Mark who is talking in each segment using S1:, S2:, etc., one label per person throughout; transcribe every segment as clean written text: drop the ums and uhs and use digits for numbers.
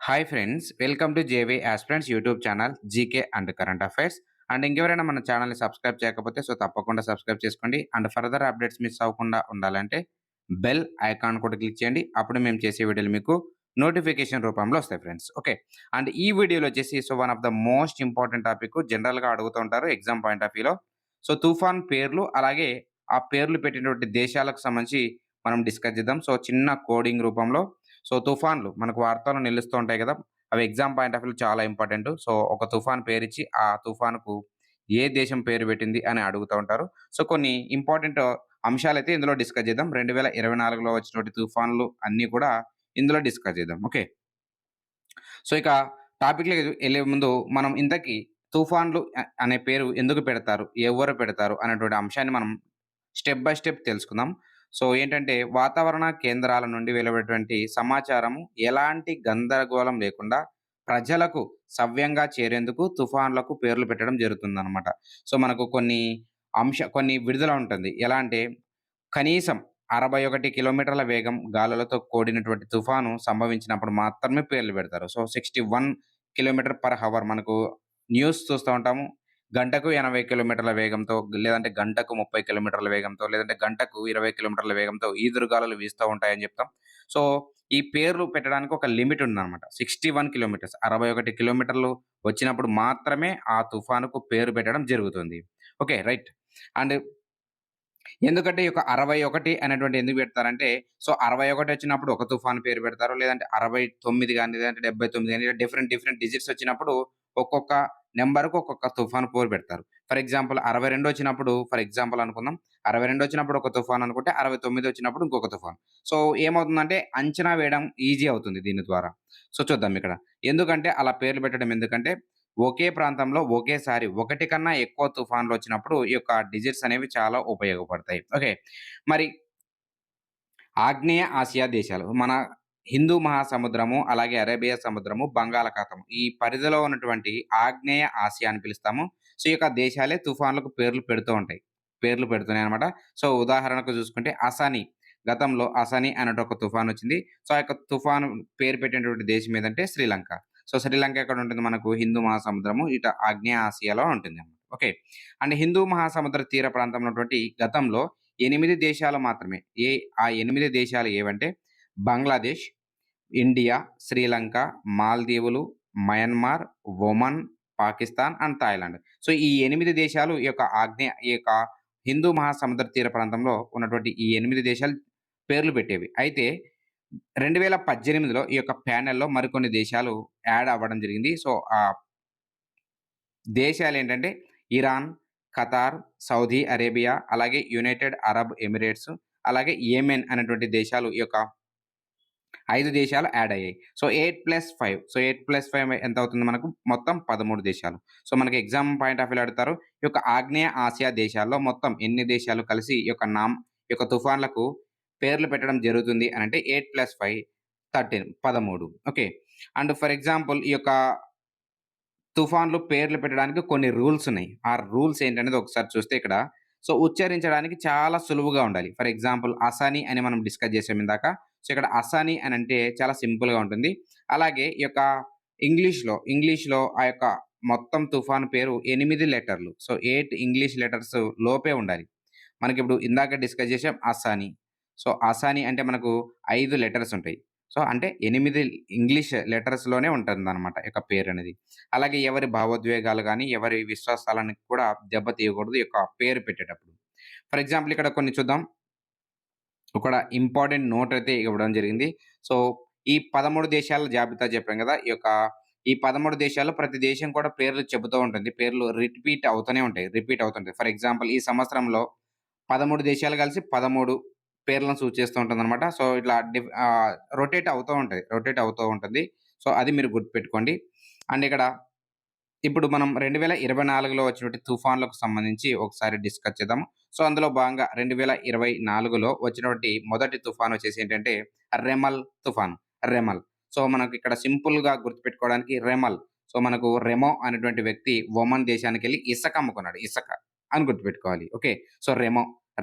S1: Hi friends, welcome to JV aspirants YouTube channel GK and current affairs. And ఇంకెవరైనా మన ఛానల్ని subscribe చేయకపోతే తప్పకుండా సబ్స్క్రైబ్ చేసుకోండి. అండ్ ఫర్దర్ అప్డేట్స్ మిస్ అవ్వకుండా ఉండాలంటే బెల్ ఐకాన్ కూడా క్లిక్ చేయండి. అప్పుడు మేము చేసే వీడియోలు మీకు నోటిఫికేషన్ రూపంలో వస్తాయి ఫ్రెండ్స్. ఓకే. అండ్ ఈ వీడియోలో వచ్చేసి one of the most important topic జనరల్గా అడుగుతూ ఉంటారు ఎగ్జామ్ పాయింట్ ఆఫ్ వ్యూలో. తుఫాన్ పేర్లు అలాగే ఆ పేర్లు పెట్టినటువంటి దేశాలకు సంబంధించి మనం డిస్కస్ చేద్దాం. చిన్న కోడింగ్ రూపంలో. తుఫాన్లు మనకు వార్తల్లో నిలుస్తూ ఉంటాయి కదా! అవి ఎగ్జామ్ పాయింట్ ఆఫ్ వ్యూలో చాలా ఇంపార్టెంట్. ఒక తుఫాన్ పేరిచ్చి, ఆ తుఫానుకు ఏ దేశం పేరు పెట్టింది అని అడుగుతా ఉంటారు. కొన్ని ఇంపార్టెంట్ అంశాలైతే ఇందులో డిస్కస్ చేద్దాం. 2024లో వచ్చినటువంటి తుఫాన్లు అన్నీ కూడా ఇందులో డిస్కస్ చేద్దాం. ఓకే. ఇక టాపిక్‌లోకి ఎళ్ళే ముందు మనం ఇంతకీ తుఫాన్లు అనే పేరు ఎందుకు పెడతారు? ఎవరు పెడతారు? అనేటువంటి అంశాన్ని మనం స్టెప్ బై స్టెప్ తెలుసుకుందాం. ఏంటంటే వాతావరణ కేంద్రాల నుండి వెలువడేటువంటి సమాచారము ఎలాంటి గందరగోళం లేకుండా ప్రజలకు సవ్యంగా చేరేందుకు తుఫాన్లకు పేర్లు పెట్టడం జరుగుతుందనమాట. మనకు కొన్ని విడుదల ఉంటుంది. ఎలా అంటే కనీసం 61 కిలోమీటర్ల వేగం గాలులతో కూడినటువంటి తుఫాను సంభవించినప్పుడు మాత్రమే పేర్లు పెడతారు. 61 కిలోమీటర్ పర్ హవర్ మనకు న్యూస్ చూస్తా ఉంటాము. గంటకు 80 కిలోమీటర్ల వేగంతో, లేదంటే గంటకు 30 కిలోమీటర్ల వేగంతో, లేదంటే గంటకు 20 కిలోమీటర్ల వేగంతో ఈదురుగాలులు వీస్తా ఉంటాయని చెప్తాం. సో, ఈ పేర్లు పెట్టడానికి ఒక లిమిట్ ఉందనమాట. 61 కిలోమీటర్స్ 61 కిలోమీటర్లు వచ్చినప్పుడు మాత్రమే ఆ తుఫానుకు పేరు పెట్టడం జరుగుతుంది. ఓకే. రైట్. అండ్ ఎందుకంటే ఈ యొక్క 61 అనేటువంటి ఎందుకు పెడతారంటే, 61 వచ్చినప్పుడు ఒక తుఫాను పేరు పెడతారు. లేదంటే 69 గాని, లేదంటే 79 గాని డిఫరెంట్ డిఫరెంట్ డిజిట్స్ వచ్చినప్పుడు ఒక్కొక్క నంబర్‌కు ఒక్కొక్క తుఫాను పేరు పెడతారు. ఫర్ ఎగ్జాంపుల్ 62 వచ్చినప్పుడు ఫర్ ఎగ్జాంపుల్ అనుకుందాం. 62 వచ్చినప్పుడు ఒక తుఫాను అనుకుంటే, 69 వచ్చినప్పుడు ఇంకొక తుఫాను. ఏమవుతుందంటే అంచనా వేయడం ఈజీ అవుతుంది దీని ద్వారా. చూద్దాం ఇక్కడ. ఎందుకంటే అలా పేర్లు పెట్టడం ఎందుకంటే ఒకే ప్రాంతంలో ఒకేసారి ఒకటి కన్నా ఎక్కువ తుఫాన్‌లొచ్చినప్పుడు ఈ యొక్క డిజిట్స్ అనేవి చాలా ఉపయోగపడతాయి. ఓకే. మరి ఆగ్నేయ ఆసియా దేశాలు మన హిందూ మహాసముద్రము, అలాగే అరేబియా సముద్రము, బంగాళాఖాతం ఈ పరిధిలో ఉన్నటువంటి ఆగ్నేయ ఆసియా అని పిలుస్తాము. ఈ యొక్క దేశాలే తుఫాన్లకు పేర్లు పెడుతూ ఉంటాయి. పేర్లు పెడుతున్నాయన్నమాట. ఉదాహరణకు చూసుకుంటే అసాని. గతంలో అసాని అనేటి ఒక తుఫానొచ్చింది. ఆ యొక్క తుఫాను పేరు పెట్టినటువంటి దేశం ఏదంటే శ్రీలంక. శ్రీలంక ఎక్కడ ఉంటుంది మనకు? హిందూ మహాసముద్రము ఇట ఆగ్నేయ ఆసియాలో ఉంటుందన్నమాట. ఓకే. అండ్ హిందూ మహాసముద్ర తీర ప్రాంతంలో ఉన్నటువంటి గతంలో 8 దేశాలు మాత్రమే. ఆ 8 దేశాలు ఏవంటే బంగ్లాదేశ్, ఇండియా, శ్రీలంక, మాల్దీవులు, Myanmar, Oman, Pakistan and Thailand. ఈ 8 దేశాలు ఈ యొక్క హిందూ మహాసముద్ర తీర ప్రాంతంలో ఉన్నటువంటి ఈ 8 దేశాలు పేర్లు పెట్టేవి. అయితే 2018లో ఈ యొక్క ప్యానెల్‌లో మరికొన్ని దేశాలు యాడ్ అవ్వడం జరిగింది. ఆ దేశాలేంటంటే ఇరాన్, ఖతార్, సౌదీ అరేబియా, అలాగే యునైటెడ్ అరబ్ ఎమిరేట్స్, అలాగే యెమెన్ అనేటువంటి దేశాలు ఈ యొక్క 5 దేశాలు యాడ్ అయ్యాయి. 8+5 8+5 ఎంత అవుతుంది మనకు? మొత్తం 13 దేశాలు. మనకి ఎగ్జామ్ పాయింట్ ఆఫ్ వ్యూలో అడుగుతారు. ఈ యొక్క ఆగ్నేయ ఆసియా దేశాల్లో మొత్తం ఎన్ని దేశాలు కలిసి ఈ యొక్క తుఫాన్లకు పేర్లు పెట్టడం జరుగుతుంది అనంటే 8+5 13 ఓకే. అండ్ ఫర్ ఎగ్జాంపుల్ ఈ యొక్క తుఫాన్లు పేర్లు పెట్టడానికి కొన్ని రూల్స్ ఉన్నాయి. ఆ రూల్స్ ఏంటనేది ఒకసారి చూస్తే ఇక్కడ ఉచ్చరించడానికి చాలా సులువుగా ఉండాలి. ఫర్ ఎగ్జాంపుల్ అసాని అని మనం డిస్కస్ చేసాం ఇందాక. ఇక్కడ అసాని అనంటే చాలా సింపుల్‌గా ఉంటుంది. అలాగే ఈ యొక్క ఇంగ్లీష్‌లో ఆ యొక్క మొత్తం తుఫాను పేరు 8 లెటర్లు. 8 ఇంగ్లీష్ లెటర్స్ లోపే ఉండాలి. మనకిప్పుడు ఇందాక డిస్కస్ చేసాం అసాని. అసాని అంటే మనకు 5 లెటర్స్ ఉంటాయి. అంటే 8 ఇంగ్లీష్ లెటర్స్‌లోనే ఉంటుందన్నమాట ఈ యొక్క పేరనేది. అలాగే ఎవరి భావోద్వేగాలు గాని, ఎవరి విశ్వాసాలను కూడా దెబ్బతీయకూడదు ఈ యొక్క పేరు పెట్టేటప్పుడు. ఫర్ ఎగ్జాంపుల్ ఇక్కడ కొన్ని చూద్దాం. ఇక్కడ ఇంపార్టెంట్ నోట్ అయితే ఇవ్వడం జరిగింది. సో, ఈ 13 దేశాల జాబితా చెప్పాం గదా! ఈ 13 దేశాల్లో ప్రతి దేశం కూడా పేర్లు చెబుతూ ఉంటుంది. పేర్లు రిపీట్ అవుతూనే ఉంటాయి. ఫర్ ఎగ్జాంపుల్ ఈ సంవత్సరంలో 13 దేశాలు కలిసి 13 పేర్లను సూచిస్తూ ఉంటుందనమాట. ఇట్లా రొటేట్ అవుతూ ఉంటది. రొటేట్ అవుతూ ఉంటుంది. అది మీరు గుర్తుపెట్టుకోండి. అండ్ ఇక్కడ ఇప్పుడు మనం 2024లో వచ్చినటువంటి తుఫాన్లకు సంబంధించి ఒకసారి డిస్కస్ చేద్దాం. అందులో భాగంగా 2024లో వచ్చినటువంటి మొదటి తుఫాన్ వచ్చేసి ఏంటంటే రెమల్ తుఫాను. రెమల్. మనకిక్కడ సింపుల్‌గా గుర్తుపెట్టుకోవడానికి రెమల్. మనకు రెమో అనేటువంటి వ్యక్తి ఒమన్ దేశానికెళ్ళి ఇసక అమ్ముకున్నాడు. ఇసక అని గుర్తుపెట్టుకోవాలి. ఓకే.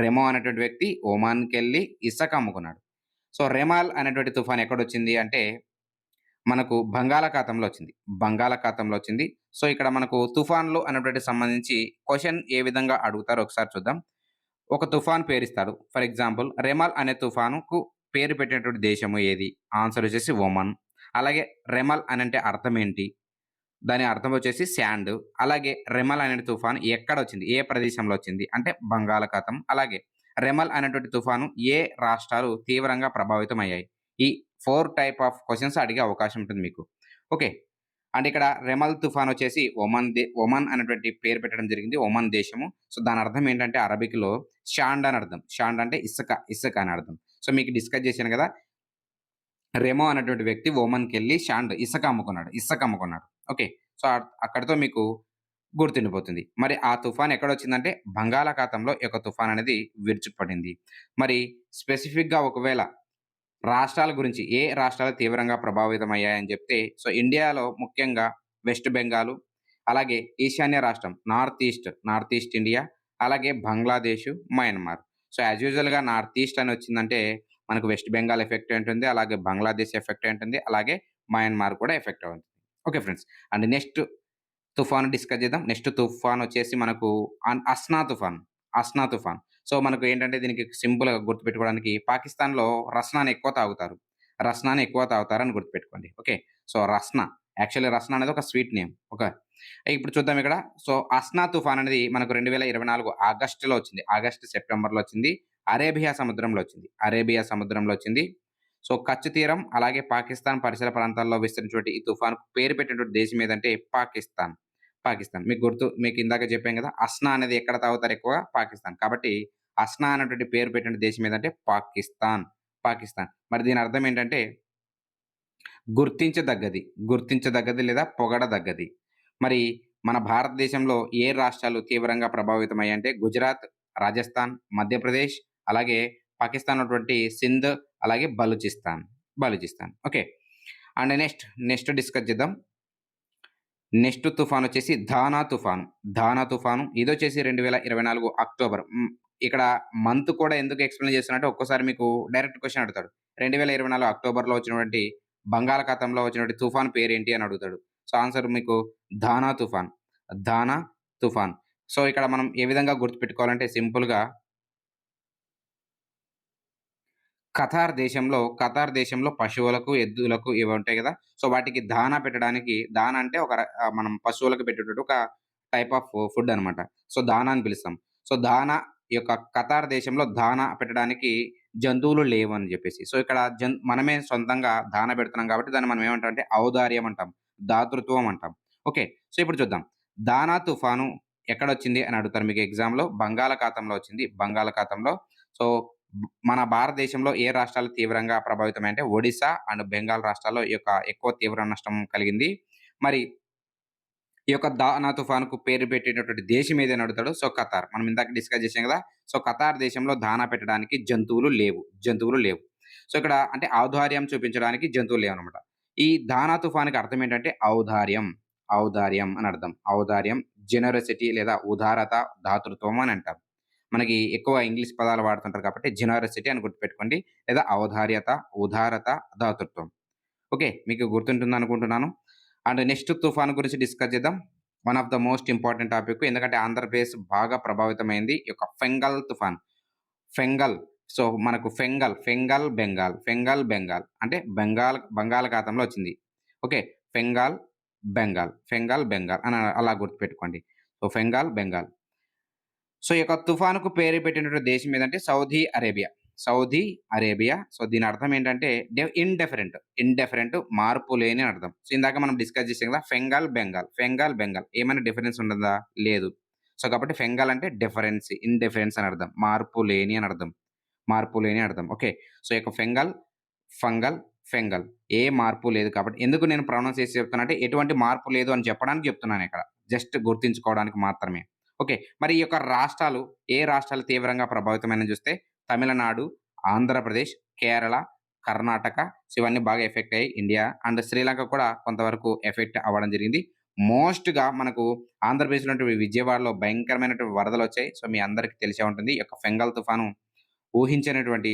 S1: రెమో అనేటువంటి వ్యక్తి ఒమాన్‌కెళ్ళి ఇసక అమ్ముకున్నాడు. రెమాల్ అనేటువంటి తుఫాన్ ఎక్కడొచ్చింది అంటే మనకు బంగాళాఖాతంలో వచ్చింది. బంగాళాఖాతంలో వచ్చింది. సో, ఇక్కడ మనకు తుఫాన్లు అనేటువంటికి సంబంధించి క్వెషన్ ఏ విధంగా అడుగుతారో ఒకసారి చూద్దాం. ఒక తుఫాన్ పేరిస్తాడు. ఫర్ ఎగ్జాంపుల్ 'రెమల్' అనే తుఫానుకు పేరు పెట్టినటువంటి దేశము ఏది? ఆన్సర్ వచ్చేసి ఒమన్. అలాగే 'రెమల్' అనంటే అర్థం ఏంటి? దాని అర్థం వచ్చేసి శాండ్. అలాగే 'రెమల్' అనే తుఫాను ఎక్కడొచ్చింది? ఏ ప్రదేశంలో వచ్చింది? అంటే బంగాళాఖాతం. అలాగే 'రెమల్' అనేటువంటి తుఫాను ఏ రాష్ట్రాలు తీవ్రంగా ప్రభావితమయ్యాయి? ఈ 4 టైప్ ఆఫ్ క్వెషన్స్ అడిగే అవకాశం ఉంటుంది మీకు. ఓకే. అండ్ ఇక్కడ 'రెమల్' తుఫాన్ వచ్చేసి ఒమన్ అనేటువంటి పేరు పెట్టడం జరిగింది. ఒమన్ దేశము. సో, దాని అర్థం ఏంటంటే అరబిక్‌లో షాండ్ అని అర్థం. షాండ్ అంటే ఇసుక, ఇసుక అని అర్థం. సో, మీకు డిస్కస్ చేశాను గదా! రెమో అనేటువంటి వ్యక్తి ఒమన్‌కెళ్ళి షాండ్ ఇసక అమ్ముకున్నాడు. ఇసక అమ్ముకున్నాడు. ఓకే. సో, అక్కడితో మీకు గుర్తుండిపోతుంది. మరి ఆ తుఫాన్ ఎక్కడొచ్చిందంటే బంగాళాఖాతంలో ఈ యొక్క తుఫాన్ అనేది విరుచుకుపడింది. మరి స్పెసిఫిక్‌గా ఒకవేళ రాష్ట్రాల గురించి ఏ రాష్ట్రాలు తీవ్రంగా ప్రభావితమయ్యాయని చెప్తే, సో, ఇండియాలో ముఖ్యంగా వెస్ట్ బెంగాలు, అలాగే ఈశాన్య రాష్ట్రం నార్త్ ఈస్ట్ ఇండియా, అలాగే బంగ్లాదేశు, మయన్మార్. సో, యాజ్ యూజువల్‌గా నార్త్ ఈస్ట్ అని వచ్చిందంటే మనకు వెస్ట్ బెంగాల్ ఎఫెక్ట్ అయి ఉంటుంది. అలాగే బంగ్లాదేశ్ ఎఫెక్ట్ అయి ఉంటుంది. అలాగే మయన్మార్ కూడా ఎఫెక్ట్ అవుతుంది. Okay friends. అండ్ నెక్స్ట్ తుఫాను డిస్కస్ చేద్దాం. నెక్స్ట్ తుఫానొచ్చేసి మనకు 'అస్నా' తుఫాన్. 'అస్నా' తుఫాన్. సో, మనకు ఏంటంటే దీనికి సింపుల్‌గా గుర్తుపెట్టుకోవడానికి పాకిస్తాన్‌లో రస్నాని ఎక్కువ తాగుతారు. రస్నాని ఎక్కువ తాగుతారని గుర్తుపెట్టుకోండి. ఓకే. సో, యాక్చువల్లీ రస్నా అనేది ఒక స్వీట్ నేమ్. ఓకే. ఇప్పుడు చూద్దాం ఇక్కడ. సో, 'అస్నా' తుఫాన్ అనేది మనకు 2024 ఆగస్టులో వచ్చింది. సెప్టెంబర్‌లో వచ్చింది. అరేబియా సముద్రంలో వచ్చింది. సో, కచ్ తీరం అలాగే పాకిస్తాన్ పరిసర ప్రాంతాల్లో విస్తరించినటువంటి ఈ తుఫాన్‌కు పేరు పెట్టినటువంటి దేశం ఏదంటే పాకిస్తాన్. మీకు ఇందాక చెప్పాను గదా! 'అస్నా' అనేది ఎక్కడ తాగుతారు ఎక్కువగా? పాకిస్తాన్. కాబట్టి 'అస్నా' అనేటువంటి పేరు పెట్టిన దేశం ఏదంటే పాకిస్తాన్. మరి దీని అర్థం ఏంటంటే గుర్తించదగ్గది. గుర్తించదగ్గది లేదా పొగడదగ్గది. మరి మన భారతదేశంలో ఏ రాష్ట్రాలు తీవ్రంగా ప్రభావితమయ్యాయంటే గుజరాత్, రాజస్థాన్, మధ్యప్రదేశ్, అలాగే పాకిస్తాన్‌లో ఉన్నటువంటి సింధ్, అలాగే Balochistan. Okay. And next discuss చేద్దాం. నెక్స్ట్ తుఫానొచ్చేసి 'దానా' తుఫాను. 'దానా' తుఫాను ఇదొచ్చేసి 2024 అక్టోబర్. ఇక్కడ మంత్ కూడా ఎందుకు ఎక్స్‌ప్లెయిన్ చేస్తున్నానంటే ఒక్కోసారి మీకు డైరెక్ట్ క్వెషన్ అడుగుతాడు. 2024 అక్టోబర్‌లో వచ్చినటువంటి బంగాళాఖాతంలో వచ్చినటువంటి తుఫాన్ పేరేంటి అని అడుగుతాడు. సో, ఆన్సర్ మీకు 'దానా' తుఫాన్. 'దానా' తుఫాన్. సో, ఇక్కడ మనం ఏ విధంగా గుర్తుపెట్టుకోవాలంటే సింపుల్‌గా ఖతార్ దేశంలో పశువులకు, ఎద్దులకు ఇవి ఉంటాయి గదా! సో, వాటికి దానా పెట్టడానికి దానా అంటే మనం పశువులకు పెట్టేటటువంటి ఒక టైప్ ఆఫ్ ఫుడ్ అనమాట. సో, దానా అని పిలుస్తాం. సో, దానా ఈ యొక్క ఖతార్ దేశంలో దానా పెట్టడానికి జంతువులు లేవని జెప్పేసి. సో, ఇక్కడ మనమే సొంతంగా దానా పెడుతున్నాం కాబట్టి దాన్ని మనం ఏమంటాం అంటే ఔదార్యం అంటాం. దాతృత్వం అంటాం. ఓకే. సో, ఇప్పుడు చూద్దాం. దానా తుఫాను ఎక్కడొచ్చింది అని అడుగుతారు మీకు ఎగ్జామ్‌లో. బంగాళాఖాతంలో వచ్చింది. బంగాళాఖాతంలో. సో, మన భారతదేశంలో ఏ రాష్ట్రాలు తీవ్రంగా ప్రభావితమయ్యాయంటే ఒడిశా అండ్ బెంగాల్ రాష్ట్రాల్లో ఈ యొక్క ఎక్కువ తీవ్ర నష్టం కలిగింది. మరి ఈ యొక్క దానా తుఫానుకు పేరు పెట్టినటువంటి దేశం ఏదని అడుగుతాడు. So, Qatar. మనం ఇందాక డిస్కస్ చేసాం గదా! సో, ఖతార్ దేశంలో దానా పెట్టడానికి జంతువులు లేవు. సో, ఇక్కడ అంటే ఔదార్యం చూపించడానికి జంతువులు లేవనమాట. ఈ దానా తుఫానుకి అర్థం ఏంటంటే ఔదార్యం అని అర్థం. ఔదార్యం, జెనరసిటీ లేదా ఉదారత, దాతృత్వం అని అంటాం. మనకి ఎక్కువ ఇంగ్లీష్ పదాలు వాడుతుంటారు కాబట్టి జెనరసిటీ అని గుర్తుపెట్టుకోండి. లేదా ఔదార్యత, ఉదారత, దాతృత్వం. ఓకే. మీకు గుర్తుంటుందనుకుంటున్నాను. అండ్ నెక్స్ట్ తుఫాను గురించి డిస్కస్ చేద్దాం. One of the most important topic. ఎందుకంటే ఆంధ్రప్రదేశ్ బాగా ప్రభావితమైంది. ఈ యొక్క ఫెంగల్ తుఫాన్. ఫెంగల్. సో, మనకు బెంగాల్ అంటే బంగాళాఖాతంలో వచ్చింది. ఓకే. ఫెంగాల్, బెంగాల్ అని అలా గుర్తుపెట్టుకోండి. సో, బెంగాల్. సో, ఈ యొక్క తుఫానుకు పేరు పెట్టినటువంటి దేశం ఏదంటే సౌదీ అరేబియా. సో, దీని అర్థం ఏంటంటే ఇండెఫరెంట్ మార్పు లేని అని అర్థం. సో, ఇందాక మనం డిస్కస్ చేసాం కదా! బెంగాల్ ఏమైనా డిఫరెన్స్ ఉంటుందా? లేదు. సో, కాబట్టి ఫెంగల్ అంటే ఇండిఫరెన్స్ అని అర్థం. మార్పు లేని అర్థం. ఓకే. సో, ఈ యొక్క ఫంగల్, ఫెంగల్ ఏ మార్పు లేదు కాబట్టి ఎందుకు నేను ప్రొనౌన్స్ చేసి చెప్తున్నానంటే ఎటువంటి మార్పు లేదు అని చెప్పడానికి చెప్తున్నానిక్కడ. జస్ట్ గుర్తుంచుకోవడానికి మాత్రమే. ఓకే. మరి ఈ యొక్క ఏ రాష్ట్రాలు తీవ్రంగా ప్రభావితమైనయి చూస్తే తమిళనాడు, ఆంధ్రప్రదేశ్, కేరళ, కర్ణాటక సో, ఇవన్నీ బాగా ఎఫెక్ట్ అయ్యాయి. ఇండియా అండ్ శ్రీలంక కూడా కొంతవరకు ఎఫెక్ట్ అవ్వడం జరిగింది. మోస్ట్‌గా మనకు ఆంధ్రప్రదేశ్‌లో ఉన్నటువంటి విజయవాడలో భయంకరమైనటువంటి వరదలొచ్చాయి. సో, మీ అందరికి తెలిసే ఉంటుంది. ఈ యొక్క ఫెంగల్ తుఫాను ఊహించనటువంటి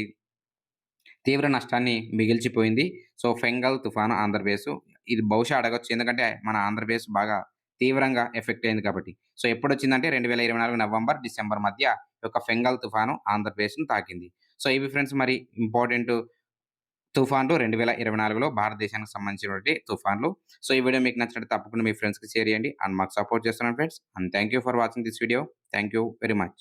S1: తీవ్ర నష్టాన్ని మిగిల్చిపోయింది. సో, ఫెంగల్ తుఫాను ఆంధ్రప్రదేశ్ ఇది బహుశా అడగొచ్చు. ఎందుకంటే మన ఆంధ్రప్రదేశ్ బాగా తీవ్రంగా ఎఫెక్ట్ అయింది కాబట్టి. సో, ఎప్పుడొచ్చిందంటే 2024 నవంబర్, డిసెంబర్ మధ్య ఈ యొక్క ఫెంగల్ తుఫాను ఆంధ్రప్రదేశ్‌ని తాకింది. సో, ఇవి ఫ్రెండ్స్ మరి ఇంపార్టెంట్ తుఫాన్లు 2024లో భారతదేశానికి సంబంధించినటువంటి తుఫాన్లు. సో, ఈ వీడియో మీకు నచ్చినట్లయితే తప్పకుండా మీ ఫ్రెండ్స్‌కి షేర్ చేయండి. అండ్ మాకు సపోర్ట్ చేస్తున్నారు friends. And thank you for watching this video. Thank you very much.